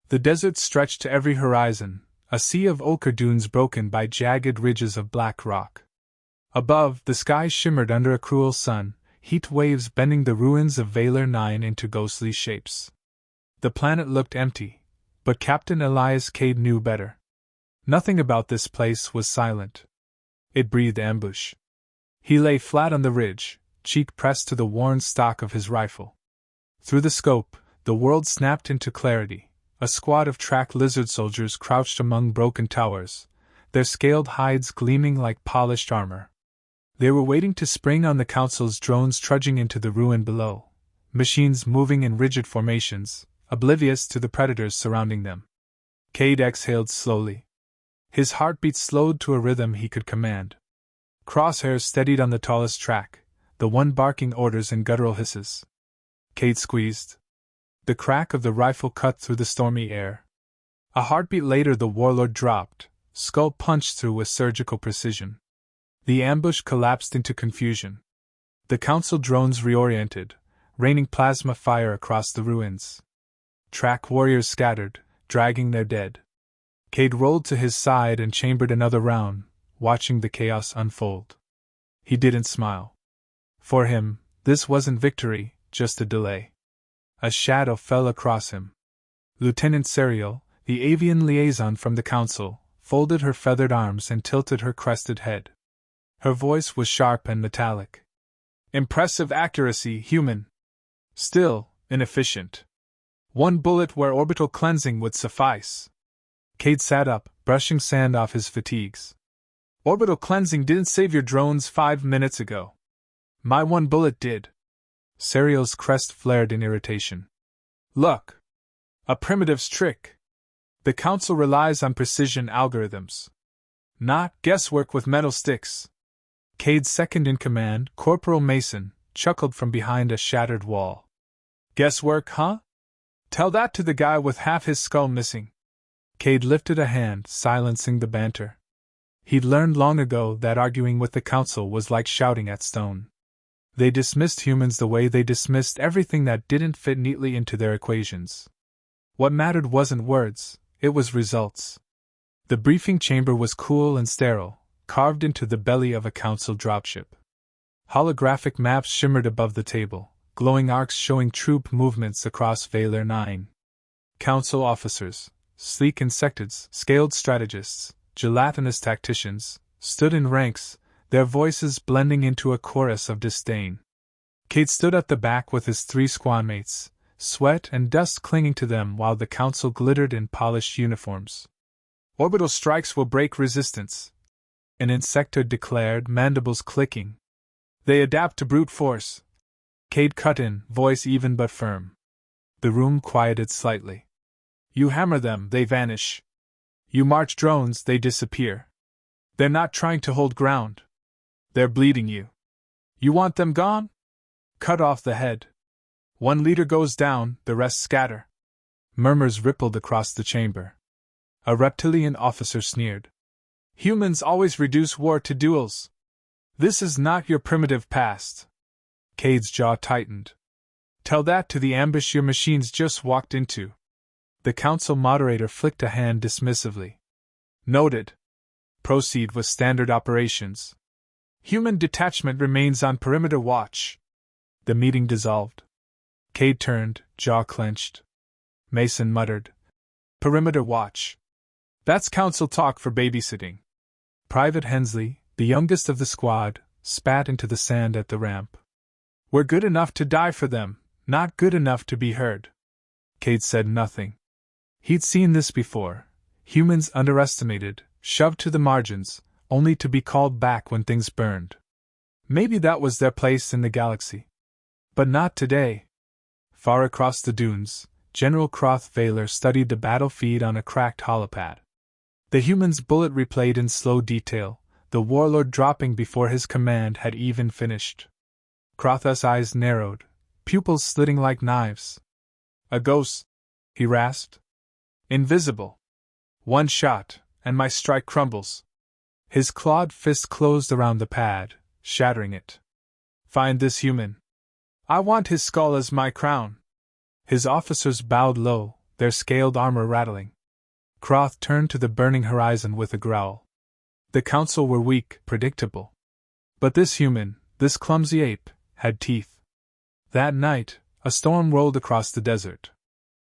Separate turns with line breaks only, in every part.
The desert stretched to every horizon, a sea of ochre dunes broken by jagged ridges of black rock. Above, the sky shimmered under a cruel sun, heat waves bending the ruins of Valor 9 into ghostly shapes. The planet looked empty, but Captain Elias Cade knew better. Nothing about this place was silent. It breathed ambush. He lay flat on the ridge, cheek pressed to the worn stock of his rifle. Through the scope, the world snapped into clarity. A squad of track lizard soldiers crouched among broken towers, their scaled hides gleaming like polished armor. They were waiting to spring on the Council's drones trudging into the ruin below, machines moving in rigid formations, oblivious to the predators surrounding them. Cade exhaled slowly. His heartbeat slowed to a rhythm he could command. Crosshairs steadied on the tallest track, the one barking orders in guttural hisses. Cade squeezed. The crack of the rifle cut through the stormy air. A heartbeat later the warlord dropped, skull punched through with surgical precision. The ambush collapsed into confusion. The Council drones reoriented, raining plasma fire across the ruins. Track warriors scattered, dragging their dead. Cade rolled to his side and chambered another round, watching the chaos unfold. He didn't smile. For him, this wasn't victory, just a delay. A shadow fell across him. Lieutenant Serial, the avian liaison from the Council, folded her feathered arms and tilted her crested head. Her voice was sharp and metallic. Impressive accuracy, human. Still, inefficient. One bullet where orbital cleansing would suffice. Cade sat up, brushing sand off his fatigues. Orbital cleansing didn't save your drones 5 minutes ago. My one bullet did. Serial's crest flared in irritation. Look! A primitive's trick. The Council relies on precision algorithms. Not guesswork with metal sticks. Cade's second-in-command, Corporal Mason, chuckled from behind a shattered wall. Guesswork, huh? Tell that to the guy with half his skull missing. Cade lifted a hand, silencing the banter. He'd learned long ago that arguing with the Council was like shouting at stone. They dismissed humans the way they dismissed everything that didn't fit neatly into their equations. What mattered wasn't words, it was results. The briefing chamber was cool and sterile, carved into the belly of a Council dropship. Holographic maps shimmered above the table, glowing arcs showing troop movements across Valor 9. Council officers, sleek insectoids, scaled strategists, gelatinous tacticians, stood in ranks, their voices blending into a chorus of disdain. Cade stood at the back with his 3 squadmates, sweat and dust clinging to them while the Council glittered in polished uniforms. Orbital strikes will break resistance, an insectoid declared, mandibles clicking. They adapt to brute force. Cade cut in, voice even but firm. The room quieted slightly. You hammer them, they vanish. You march drones, they disappear. They're not trying to hold ground. They're bleeding you. You want them gone? Cut off the head. One leader goes down, the rest scatter. Murmurs rippled across the chamber. A reptilian officer sneered. Humans always reduce war to duels. This is not your primitive past. Cade's jaw tightened. Tell that to the ambush your machines just walked into. The Council moderator flicked a hand dismissively. Noted. Proceed with standard operations. Human detachment remains on perimeter watch. The meeting dissolved. Cade turned, jaw clenched. Mason muttered. Perimeter watch. That's Council talk for babysitting. Private Hensley, the youngest of the squad, spat into the sand at the ramp. We're good enough to die for them, not good enough to be heard. Cade said nothing. He'd seen this before. Humans underestimated, shoved to the margins, only to be called back when things burned. Maybe that was their place in the galaxy. But not today. Far across the dunes, General Croth Valor studied the battlefield on a cracked holopad. The human's bullet replayed in slow detail, the warlord dropping before his command had even finished. Croth's eyes narrowed, pupils slitting like knives. A ghost, he rasped. Invisible. One shot, and my strike crumbles. His clawed fist closed around the pad, shattering it. Find this human. I want his skull as my crown. His officers bowed low, their scaled armor rattling. Croth turned to the burning horizon with a growl. The council were weak, predictable. But this human, this clumsy ape, had teeth. That night, a storm rolled across the desert.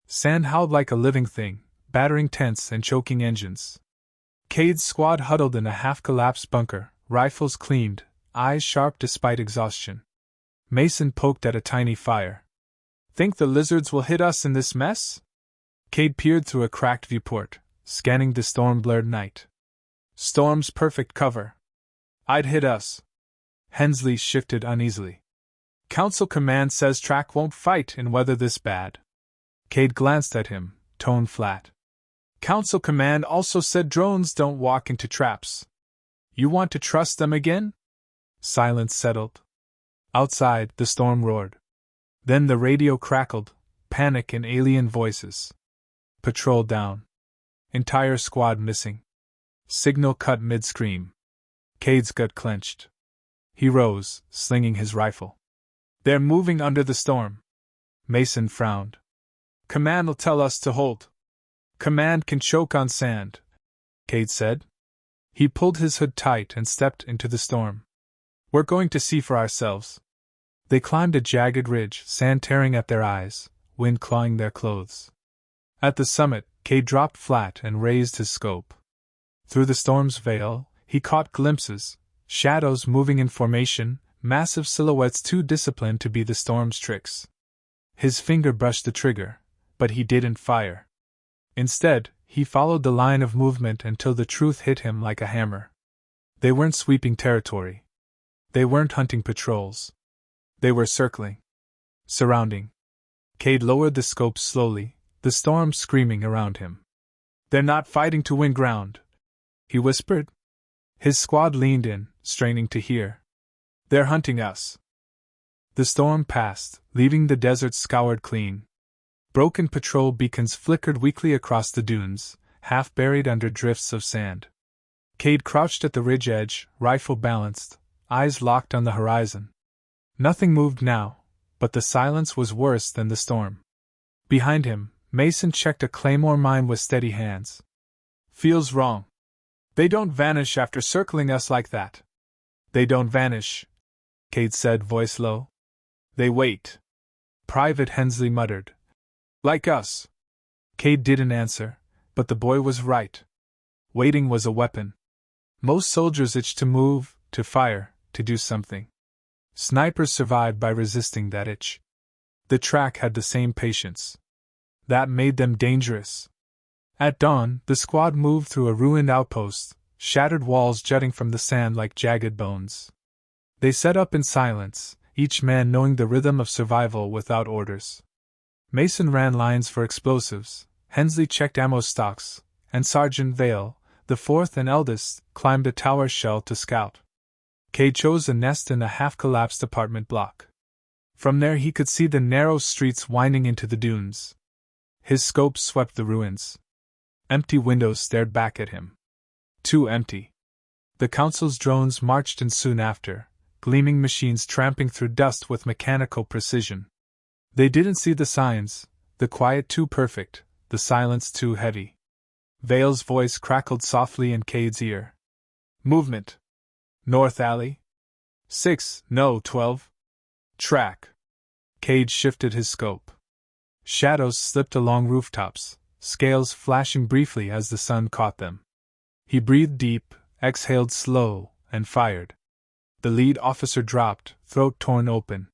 Sand howled like a living thing, battering tents and choking engines. Cade's squad huddled in a half-collapsed bunker, rifles cleaned, eyes sharp despite exhaustion. Mason poked at a tiny fire. "Think the lizards will hit us in this mess?" Cade peered through a cracked viewport, scanning the storm-blurred night. "Storm's perfect cover. I'd hit us." Hensley shifted uneasily. "Council command says Track won't fight in weather this bad." Cade glanced at him, tone flat. "Council command also said drones don't walk into traps. You want to trust them again?" Silence settled. Outside, the storm roared. Then the radio crackled, panic in alien voices. Patrol down. Entire squad missing. Signal cut mid-scream. Cade's gut clenched. He rose, slinging his rifle. "They're moving under the storm." Mason frowned. "Command'll tell us to hold." "Command can choke on sand," Cade said. He pulled his hood tight and stepped into the storm. "We're going to see for ourselves." They climbed a jagged ridge, sand tearing at their eyes, wind clawing their clothes. At the summit, Cade dropped flat and raised his scope. Through the storm's veil, he caught glimpses, shadows moving in formation, massive silhouettes too disciplined to be the storm's tricks. His finger brushed the trigger, but he didn't fire. Instead, he followed the line of movement until the truth hit him like a hammer. They weren't sweeping territory. They weren't hunting patrols. They were circling. Surrounding. Cade lowered the scope slowly, the storm screaming around him. "They're not fighting to win ground," he whispered. His squad leaned in, straining to hear. "They're hunting us." The storm passed, leaving the desert scoured clean. Broken patrol beacons flickered weakly across the dunes, half buried under drifts of sand. Cade crouched at the ridge edge, rifle balanced, eyes locked on the horizon. Nothing moved now, but the silence was worse than the storm. Behind him, Mason checked a claymore mine with steady hands. "Feels wrong. They don't vanish after circling us like that." "They don't vanish," Cade said, voice low. "They wait." Private Hensley muttered. "Like us." Cade didn't answer, but the boy was right. Waiting was a weapon. Most soldiers itched to move, to fire, to do something. Snipers survived by resisting that itch. The track had the same patience. That made them dangerous. At dawn, the squad moved through a ruined outpost, shattered walls jutting from the sand like jagged bones. They set up in silence, each man knowing the rhythm of survival without orders. Mason ran lines for explosives, Hensley checked ammo stocks, and Sergeant Vale, the fourth and eldest, climbed a tower shell to scout. Cade chose a nest in a half-collapsed apartment block. From there he could see the narrow streets winding into the dunes. His scope swept the ruins. Empty windows stared back at him. Too empty. The council's drones marched in soon after, gleaming machines tramping through dust with mechanical precision. They didn't see the signs, the quiet too perfect, the silence too heavy. Vale's voice crackled softly in Cade's ear. "Movement. North alley. 6, no, 12. Track." Cade shifted his scope. Shadows slipped along rooftops, scales flashing briefly as the sun caught them. He breathed deep, exhaled slow, and fired. The lead officer dropped, throat torn open.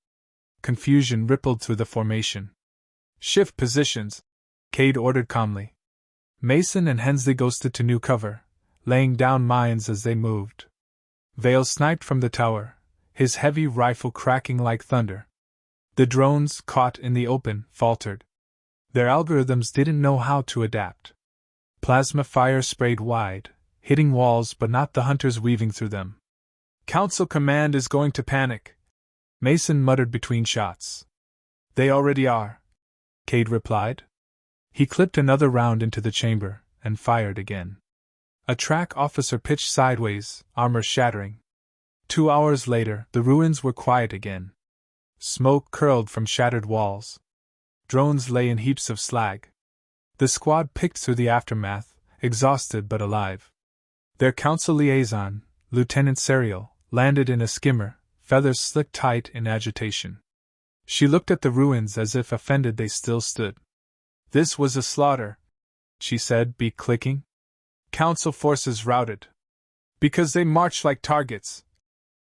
Confusion rippled through the formation. "Shift positions," Cade ordered calmly. Mason and Hensley ghosted to new cover, laying down mines as they moved. Vale sniped from the tower, his heavy rifle cracking like thunder. The drones, caught in the open, faltered. Their algorithms didn't know how to adapt. Plasma fire sprayed wide, hitting walls but not the hunters weaving through them. "Council command is going to panic," Mason muttered between shots. "They already are," Cade replied. He clipped another round into the chamber, and fired again. A track officer pitched sideways, armor shattering. 2 hours later, the ruins were quiet again. Smoke curled from shattered walls. Drones lay in heaps of slag. The squad picked through the aftermath, exhausted but alive. Their council liaison, Lieutenant Serial, landed in a skimmer, feathers slicked tight in agitation. She looked at the ruins as if offended they still stood. "This was a slaughter," she said, beak clicking. "Council forces routed. Because they marched like targets,"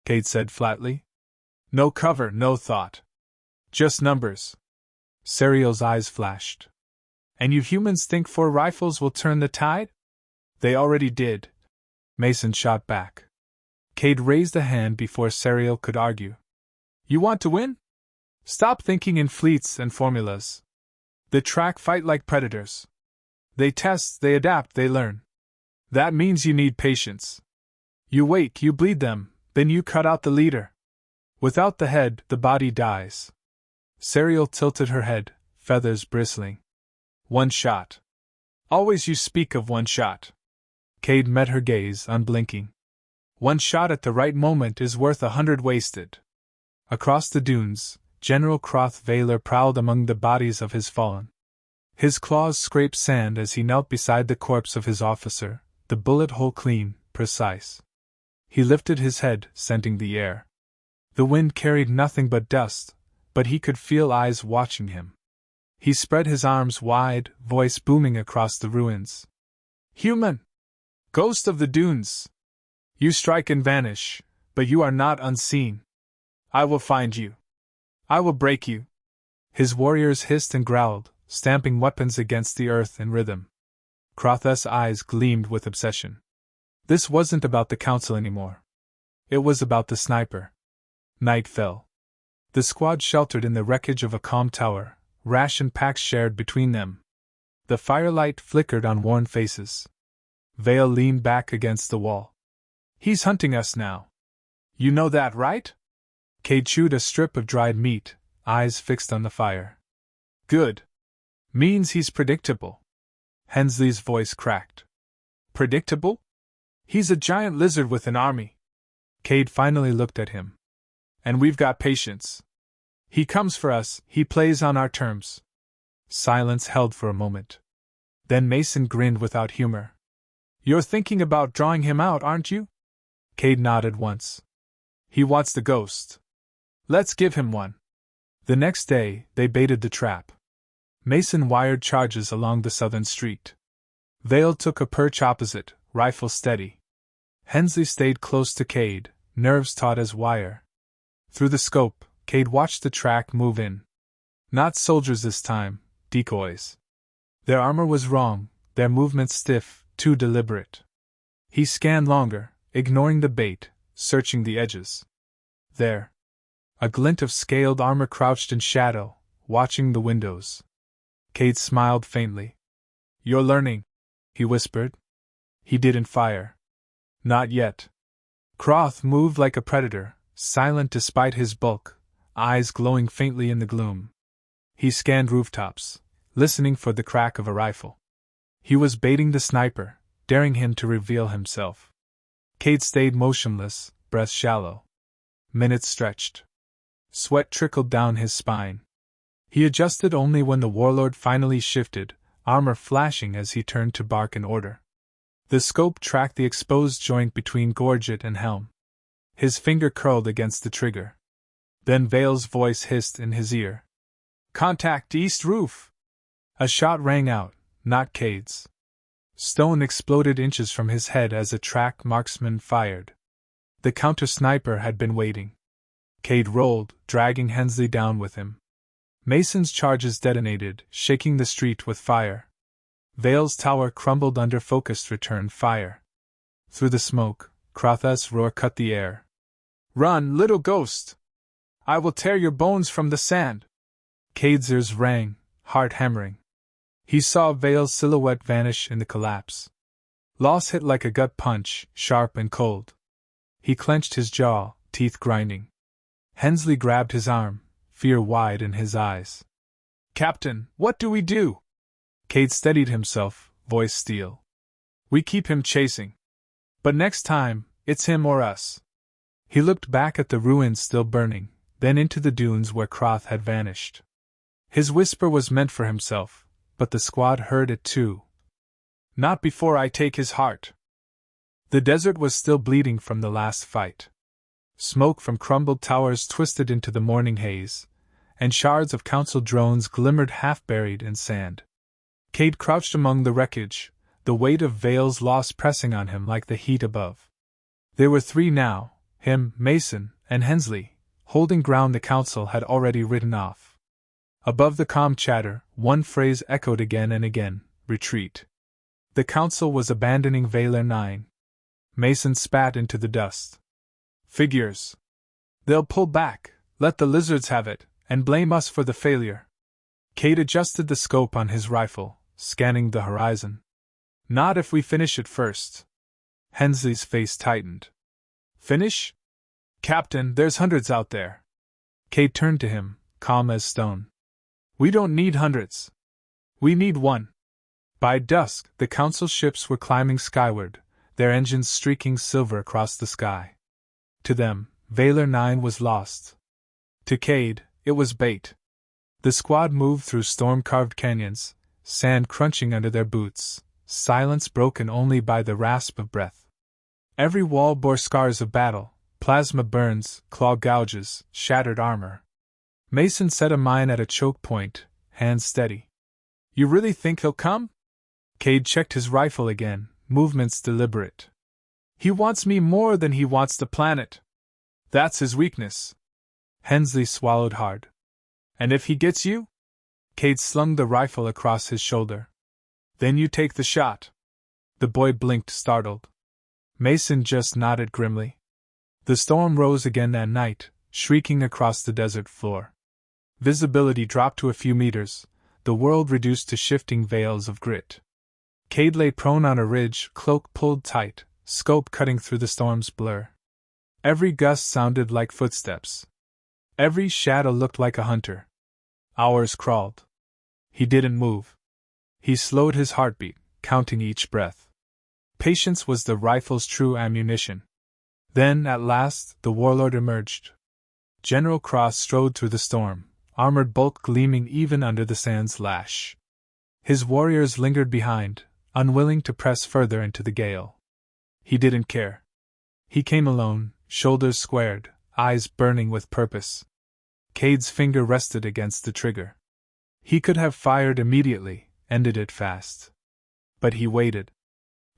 Cade said flatly. "No cover, no thought. Just numbers." Serial's eyes flashed. "And you humans think 4 rifles will turn the tide?" "They already did," Mason shot back. Cade raised a hand before Serial could argue. "You want to win? Stop thinking in fleets and formulas. The track fight like predators. They test, they adapt, they learn. That means you need patience. You wait, you bleed them, then you cut out the leader. Without the head, the body dies." Serial tilted her head, feathers bristling. "One shot. Always you speak of one shot." Cade met her gaze, unblinking. "One shot at the right moment is worth 100 wasted." Across the dunes, General Croth Vaylor prowled among the bodies of his fallen. His claws scraped sand as he knelt beside the corpse of his officer, the bullet hole clean, precise. He lifted his head, scenting the air. The wind carried nothing but dust, but he could feel eyes watching him. He spread his arms wide, voice booming across the ruins. "Human! Ghost of the dunes! You strike and vanish, but you are not unseen. I will find you. I will break you." His warriors hissed and growled, stamping weapons against the earth in rhythm. Croth's eyes gleamed with obsession. This wasn't about the council anymore. It was about the sniper. Night fell. The squad sheltered in the wreckage of a calm tower, ration packs shared between them. The firelight flickered on worn faces. Vale leaned back against the wall. "He's hunting us now. You know that, right?" Cade chewed a strip of dried meat, eyes fixed on the fire. "Good. Means he's predictable." Hensley's voice cracked. "Predictable? He's a giant lizard with an army." Cade finally looked at him. "And we've got patience. He comes for us, he plays on our terms." Silence held for a moment. Then Mason grinned without humor. "You're thinking about drawing him out, aren't you?" Cade nodded once. "He wants the ghost. Let's give him one." The next day, they baited the trap. Mason wired charges along the southern street. Vale took a perch opposite, rifle steady. Hensley stayed close to Cade, nerves taut as wire. Through the scope, Cade watched the track move in. Not soldiers this time, decoys. Their armor was wrong, their movements stiff, too deliberate. He scanned longer, ignoring the bait, searching the edges. There. A glint of scaled armor crouched in shadow, watching the windows. Cade smiled faintly. "You're learning," he whispered. He didn't fire. Not yet. Croth moved like a predator, silent despite his bulk, eyes glowing faintly in the gloom. He scanned rooftops, listening for the crack of a rifle. He was baiting the sniper, daring him to reveal himself. Cade stayed motionless, breath shallow. Minutes stretched. Sweat trickled down his spine. He adjusted only when the warlord finally shifted, armor flashing as he turned to bark an order. The scope tracked the exposed joint between gorget and helm. His finger curled against the trigger. Then Vale's voice hissed in his ear. "Contact east roof!" A shot rang out, not Cade's. Stone exploded inches from his head as a track marksman fired. The counter-sniper had been waiting. Cade rolled, dragging Hensley down with him. Mason's charges detonated, shaking the street with fire. Vale's tower crumbled under focused return fire. Through the smoke, Croth's roar cut the air. "Run, little ghost! I will tear your bones from the sand!" Cade's ears rang, heart hammering. He saw Vale's silhouette vanish in the collapse. Loss hit like a gut punch, sharp and cold. He clenched his jaw, teeth grinding. Hensley grabbed his arm, fear wide in his eyes. "Captain, what do we do?" Cade steadied himself, voice steel. "We keep him chasing. But next time, it's him or us." He looked back at the ruins still burning, then into the dunes where Croth had vanished. His whisper was meant for himself, but the squad heard it too. Not before I take his heart. The desert was still bleeding from the last fight. Smoke from crumbled towers twisted into the morning haze, and shards of council drones glimmered half-buried in sand. Cade crouched among the wreckage, the weight of Vale's loss pressing on him like the heat above. There were three now, him, Mason, and Hensley, holding ground the council had already ridden off. Above the calm chatter, one phrase echoed again and again, retreat. The council was abandoning Valer 9. Mason spat into the dust. Figures. They'll pull back, let the lizards have it, and blame us for the failure. Cade adjusted the scope on his rifle, scanning the horizon. Not if we finish it first. Hensley's face tightened. Finish? Captain, there's hundreds out there. Cade turned to him, calm as stone. We don't need hundreds. We need one. By dusk, the council ships were climbing skyward, their engines streaking silver across the sky. To them, Valer 9 was lost. To Cade, it was bait. The squad moved through storm-carved canyons, sand crunching under their boots, silence broken only by the rasp of breath. Every wall bore scars of battle, plasma burns, claw gouges, shattered armor. Mason set a mine at a choke point, hands steady. You really think he'll come? Cade checked his rifle again, movements deliberate. He wants me more than he wants the planet. That's his weakness. Hensley swallowed hard. And if he gets you? Cade slung the rifle across his shoulder. Then you take the shot. The boy blinked, startled. Mason just nodded grimly. The storm rose again that night, shrieking across the desert floor. Visibility dropped to a few meters, the world reduced to shifting veils of grit. Cade lay prone on a ridge, cloak pulled tight, scope cutting through the storm's blur. Every gust sounded like footsteps. Every shadow looked like a hunter. Hours crawled. He didn't move. He slowed his heartbeat, counting each breath. Patience was the rifle's true ammunition. Then, at last, the warlord emerged. General Cross strode through the storm, armored bulk gleaming even under the sand's lash. His warriors lingered behind, unwilling to press further into the gale. He didn't care. He came alone, shoulders squared, eyes burning with purpose. Cade's finger rested against the trigger. He could have fired immediately, ended it fast. But he waited.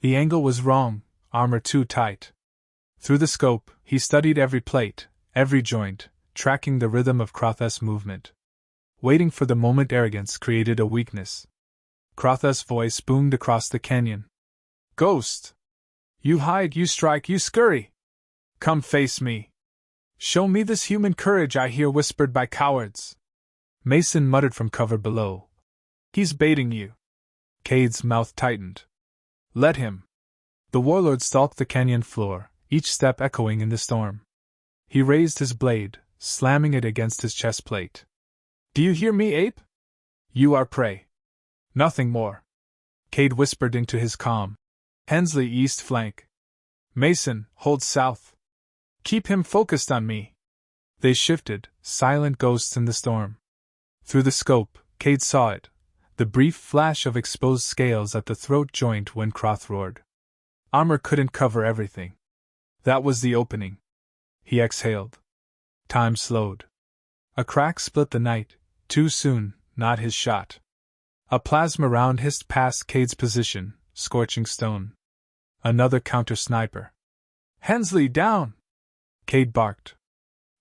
The angle was wrong, armor too tight. Through the scope, he studied every plate, every joint, tracking the rhythm of Croth's movement. Waiting for the moment arrogance created a weakness. Croth's voice boomed across the canyon. Ghost! You hide, you strike, you scurry! Come face me! Show me this human courage I hear whispered by cowards! Mason muttered from cover below. He's baiting you. Cade's mouth tightened. Let him. The warlord stalked the canyon floor, each step echoing in the storm. He raised his blade, slamming it against his chest plate. Do you hear me, ape? You are prey. Nothing more. Cade whispered into his calm. Hensley east flank. Mason, hold south. Keep him focused on me. They shifted, silent ghosts in the storm. Through the scope, Cade saw it, the brief flash of exposed scales at the throat joint when Croth roared. Armor couldn't cover everything. That was the opening. He exhaled. Time slowed. A crack split the night, too soon, not his shot. A plasma round hissed past Cade's position, scorching stone. Another counter-sniper. Hensley, down! Cade barked.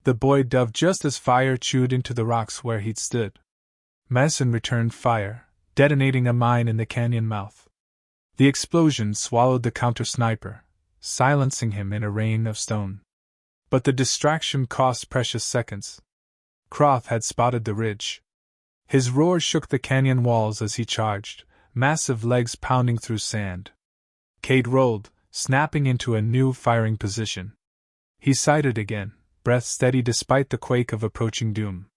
The boy dove just as fire chewed into the rocks where he'd stood. Mason returned fire, detonating a mine in the canyon mouth. The explosion swallowed the counter-sniper, silencing him in a rain of stone. But the distraction cost precious seconds. Croth had spotted the ridge. His roar shook the canyon walls as he charged, massive legs pounding through sand. Cade rolled, snapping into a new firing position. He sighted again, breath steady despite the quake of approaching doom.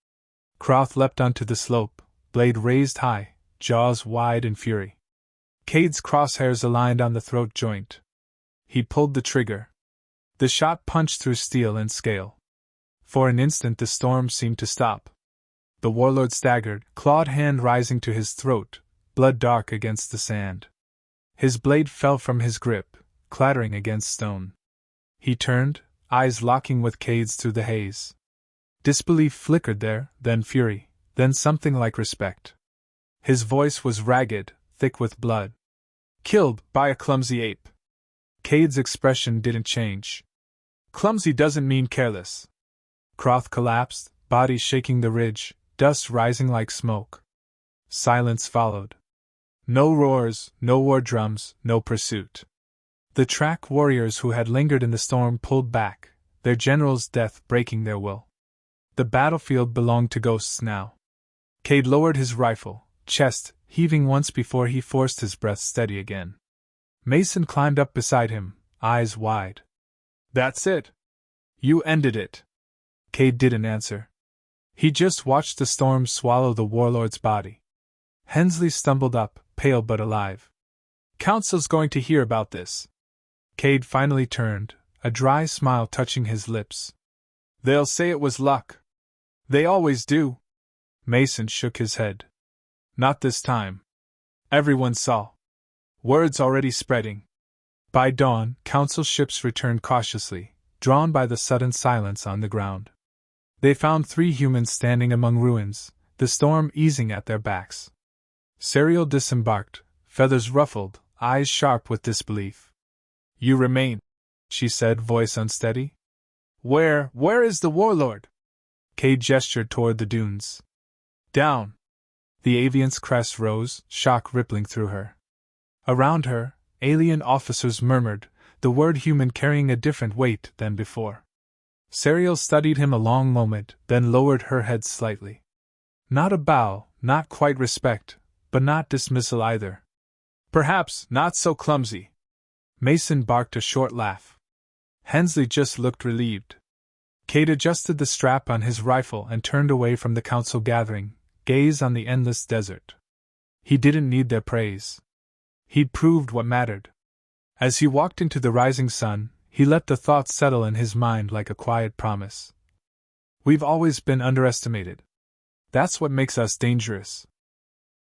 Croth leapt onto the slope, blade raised high, jaws wide in fury. Cade's crosshairs aligned on the throat joint. He pulled the trigger. The shot punched through steel and scale. For an instant the storm seemed to stop. The warlord staggered, clawed hand rising to his throat, blood dark against the sand. His blade fell from his grip, clattering against stone. He turned, eyes locking with Cade's through the haze. Disbelief flickered there, then fury, then something like respect. His voice was ragged, thick with blood. Killed by a clumsy ape. Cade's expression didn't change. Clumsy doesn't mean careless. Croth collapsed, body shaking the ridge, dust rising like smoke. Silence followed. No roars, no war drums, no pursuit. The track warriors who had lingered in the storm pulled back, their general's death breaking their will. The battlefield belonged to ghosts now. Cade lowered his rifle, chest heaving once before he forced his breath steady again. Mason climbed up beside him, eyes wide. That's it. You ended it. Cade didn't answer. He just watched the storm swallow the warlord's body. Hensley stumbled up, pale but alive. Council's going to hear about this. Cade finally turned, a dry smile touching his lips. They'll say it was luck. They always do. Mason shook his head. Not this time. Everyone saw. Word's already spreading. By dawn, council ships returned cautiously, drawn by the sudden silence on the ground. They found 3 humans standing among ruins, the storm easing at their backs. Serial disembarked, feathers ruffled, eyes sharp with disbelief. You remain, she said, voice unsteady. Where is the warlord? Cade gestured toward the dunes. Down. The avian's crest rose, shock rippling through her. Around her, alien officers murmured, the word human carrying a different weight than before. Serial studied him a long moment, then lowered her head slightly. Not a bow, not quite respect, but not dismissal either. Perhaps not so clumsy. Mason barked a short laugh. Hensley just looked relieved. Cade adjusted the strap on his rifle and turned away from the council gathering, gaze on the endless desert. He didn't need their praise. He'd proved what mattered. As he walked into the rising sun, he let the thought settle in his mind like a quiet promise. We've always been underestimated. That's what makes us dangerous.